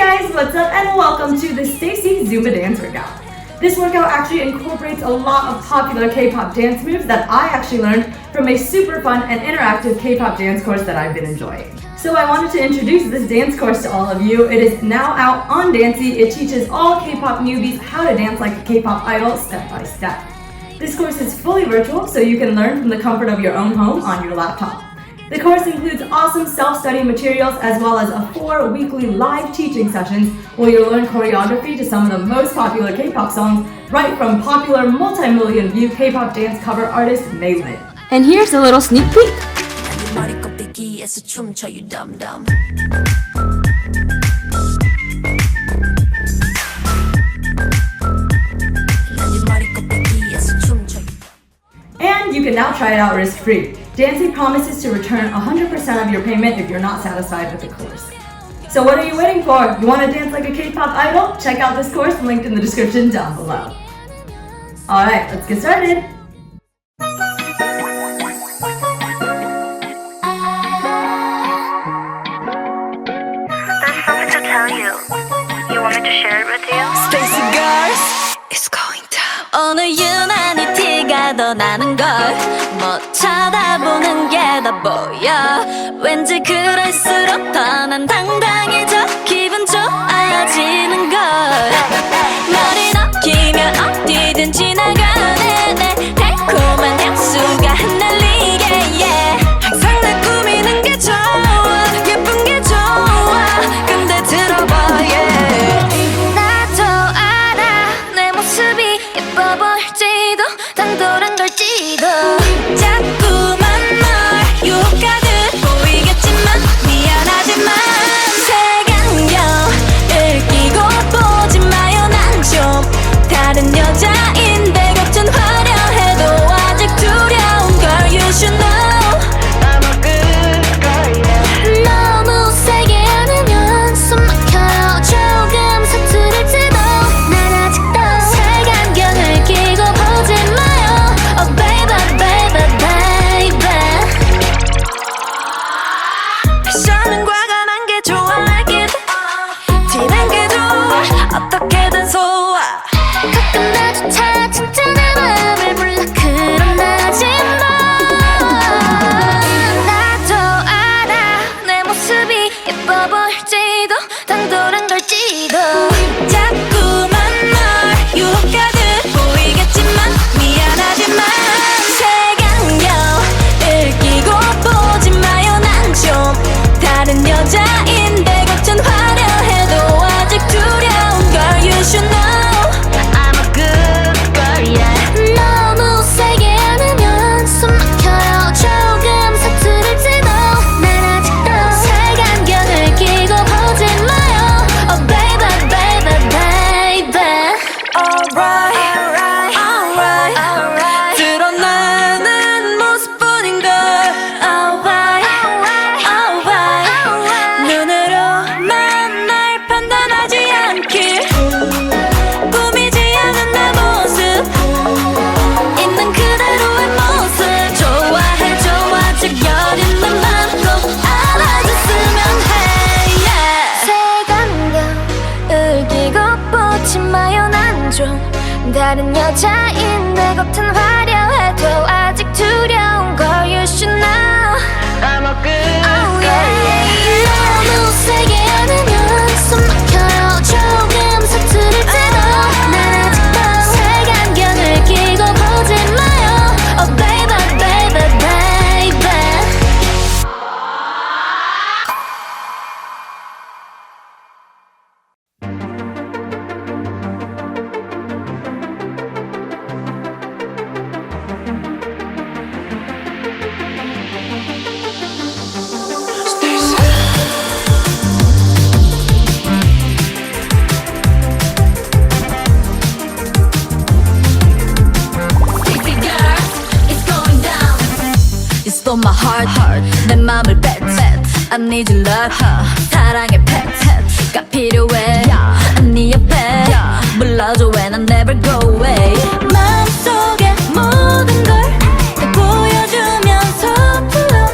guys, what's up and welcome to the STAYC Zumba dance workout. This workout actually incorporates a lot of popular K-pop dance moves that I actually learned from a super fun and interactive K-pop dance course that I've been enjoying. So I wanted to introduce this dance course to all of you. It is now out on Daency. It teaches all K-pop newbies how to dance like a K-pop idol step by step. This course is fully virtual, so you can learn from the comfort of your own home on your laptop. The course includes awesome self-study materials as well as 4 weekly live teaching sessions where you'll learn choreography to some of the most popular K-pop songs right from popular multi-million view K-pop dance cover artist Maylin. And here's a little sneak peek. And you can now try it out risk-free. Daency promises to return 100% of your payment if you're not satisfied with the course. So what are you waiting for? You want to dance like a K-pop idol? Check out this course linked in the description down below. Alright, let's get started! There's something to tell you. You want me to share it with you? STAYC girls, it's going down. 오늘 유난히 티가 더 나는 걸 못 쳐다보는 게 더 보여. 왠지 그럴수록 더 난 당당해져. 기분 좋아지는 걸. 머리 넘기면 어디든 지나가네. 내 달콤한 향수가 흩날리게 yeah. 항상 날 꾸미는 게 좋아. 예쁜 게 좋아. 근데 들어봐 yeah. 나도 알아 내 모습이 예뻐 보일지도 당돌한 걸지도 자꾸만 널 유혹하듯 보이겠지만 미안하지만 색안경을 끼고 보지 마요. 난 좀 다른 여자인데 겉은 화려해도 아직 두려운 걸 You should know I'm a good girl yeah. 너무 세게 안으면 숨 막혀요. 조금 서투를지도 난 아직도 색안경을 끼고 보지 마요. Oh baby baby baby 패션은 과감한 게 좋아 like it 티난 게 좋아 어떻게든 소화 가끔 나조차 진짜 내 맘을 몰라 그런 나지만 나도 알아 내 모습이 예뻐 보일지도 당돌한 걸지도 자꾸만 널 유혹하듯 보이겠지만 미안하지만 색안경을 끼고 보지 마요. 난 좀 다른 여자인데 겉은 화려해도 아직 두려운 걸 You should know I'm a good girl yeah. 너무 세게 안으면 숨 막혀요. 조금 서투를지도 난 아직도 색안경을 끼고 보지 마요. Oh baby baby baby Alright alright alright 드러나는 모습뿐인걸 Alright alright 눈으로만 날 판단하지 않길 꾸미지 않은 내 모습 있는 그대로의 모습 좋아해 좋아질 여린 내 맘도 알아줬으면 해 yeah. 색안경을 끼고 보지 마요. 난 좀 다른 여자인데 겉은 화려해도 아직 두려운 걸 You should know I'm a good girl yeah. 너무 세게 안으면 숨 막혀요. 조금 서투를지도 난 아직도 색안경을 끼고 보지 마요. Oh baby baby baby You stole my heart 내 맘을 뺐지 I need your love 사랑의 펫가 필요해 네 옆에 불러줘 when I never go away 마음속의 모든 걸 다 보여주면서 불러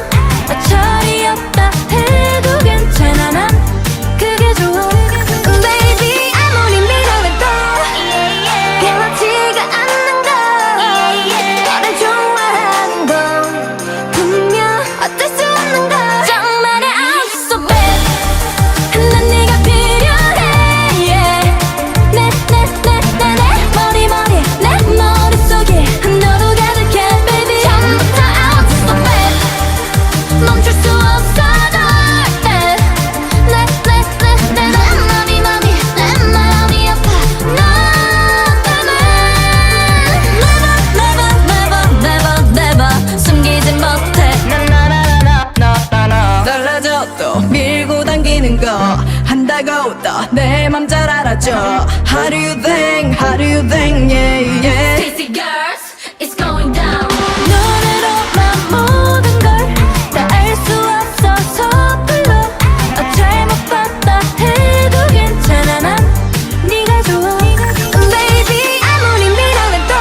어처리 없다 해도 괜찮아 난 그게 좋아 느끼는 거 한다고 또 내 맘 잘 알아줘. How do you think, how do you think, yeah, yeah. Stacy girls, it's going down. 눈으로만 모든 걸 다 알 수 없어서 불러. 잘못 봤다 해도 괜찮아. 난 네가 좋아. Baby 아무리 밀어내도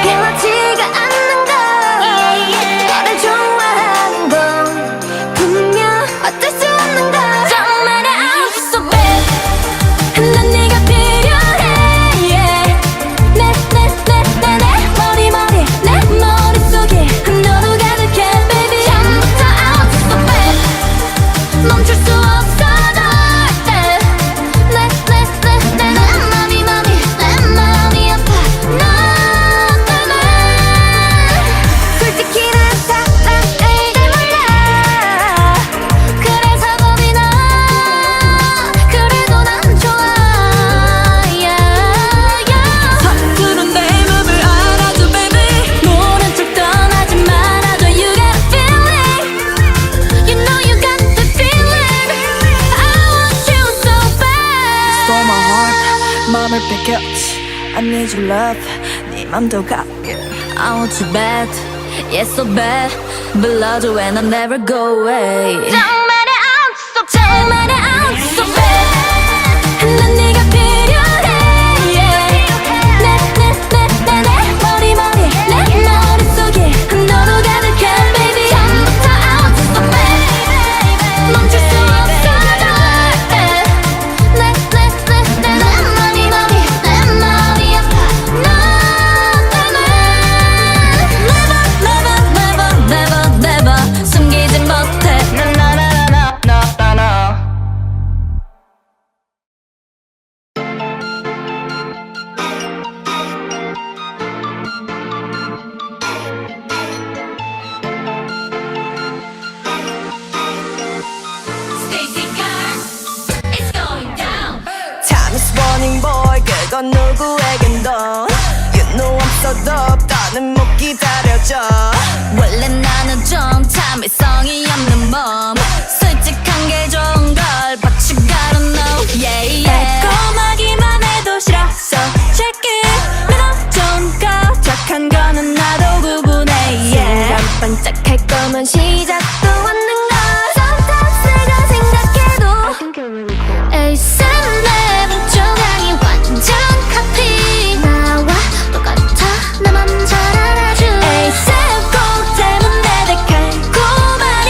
변하지가 않는 걸. 너를 좋아하는 건 분명 어쩔 수 없는 걸. 정말의 I'm so bad. 난 네가 필요해, yeah. 내 머리 내 머릿속에 너도 가득해 baby. 처음부터 I'm so bad. 멈출 수 없어 널. 내 마음이 아파 너 때문에. 솔직히 난 사랑을 몰라. 그래서 겁이 나. 그래도 난 좋아, yeah, yeah. 서투른 내 맘을 알아줘 baby. 모른 척 떠나지 말아줘. You got a feeling. You know you got the feeling. I want you so bad. Stole my heart, 맘을 뺏겼지. I need your love, 네 맘도 갖게. I want you bad, yeah so bad. 불러줘 and I'll never go away. 정말의 I'm so bad. 정말의 I'm so bad. 난 네가 필요해, yeah. 내 머릿속에 너도 가득해 baby. 처음부터 I'm so bad. 멈출 수 없어 널. 내 마음이 아파 너 때문에. Never 숨기지 못해. Stacy girls, it's going down. Time is running boy, 그건 누구에겐도. You know I'm so dope, 더는 못 기다려줘. 원래 나는 좀 참을성이 없는 몸. 솔직한 게 좋은 걸 But you gotta know, yeah, yeah. 달콤하기만 해도 싫어 So check it. 매너 좋은 거 착한 거는 나도 구분해, yeah. 순간 반짝할 거면 시작도 없는 걸. Sometimes 내가 생각해도 ASAP 내 분조각이 완전 카피. 나와 똑같아 내 맘 잘 알아줘. ASAP 꼭 닮은 내 달콤하니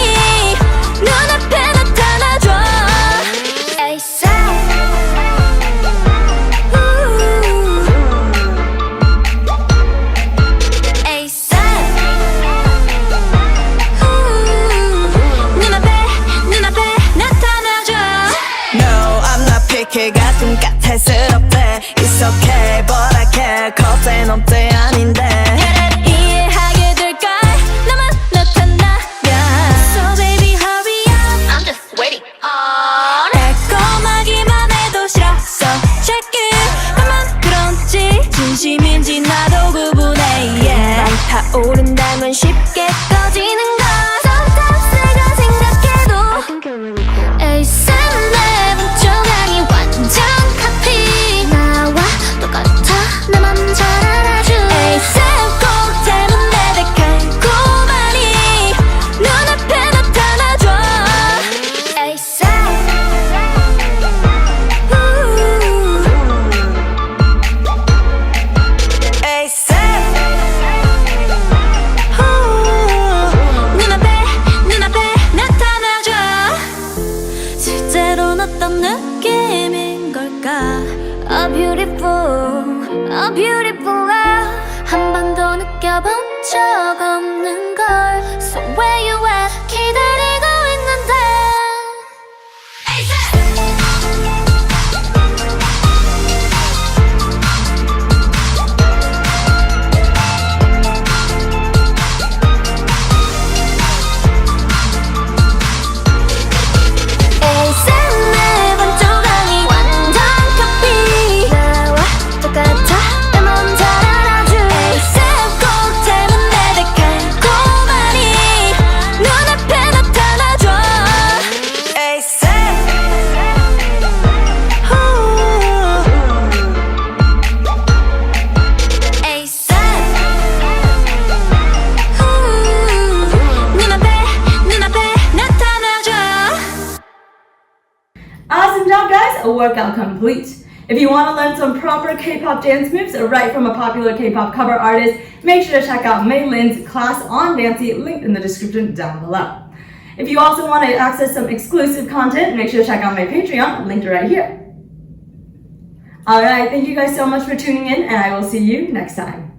눈앞에 나타나줘. ASAP 눈앞에 나타나줘. No, I'm not picky. 가끔 까탈스럽대. It's okay, but I care. 겁대 넘대 아닌데. 이해하게 될걸 나만 나타나면. So baby hurry up. I'm just waiting on. 달콤하기만 해도 싫어 So check it. 나만 그런지 진심인지 나도 구분해, yeah. 타오른다면 쉽게 꺼지는 거. Sometimes 내가 생각해도 ASAP 내 분조각이 완전 카피. 나와 똑같아 내 맘 잘 알아줘. ASAP 꼭 닮은 내 달콤하니 눈앞에 나타나줘. ASAP 눈앞에 나타나줘. 실제로는 어떤 느낌인 걸까? A beautiful, a beautiful girl. 한 번도 느껴본 적 없는 걸. So where you at? 기다리고 있는데. ASAP 내 번조각이 완전 커피. 나와 똑같아 내 맘 잘 알아줘. ASAP 꼭 닮은 내 달콤하니 Awesome job, guys! A workout complete. If you want to learn some proper K-pop dance moves right from a popular K-pop cover artist, make sure to check out Mei Lin's class on Daency, linked in the description down below. If you also want to access some exclusive content, make sure to check out my Patreon, linked right here. Alright, thank you guys so much for tuning in, and I will see you next time.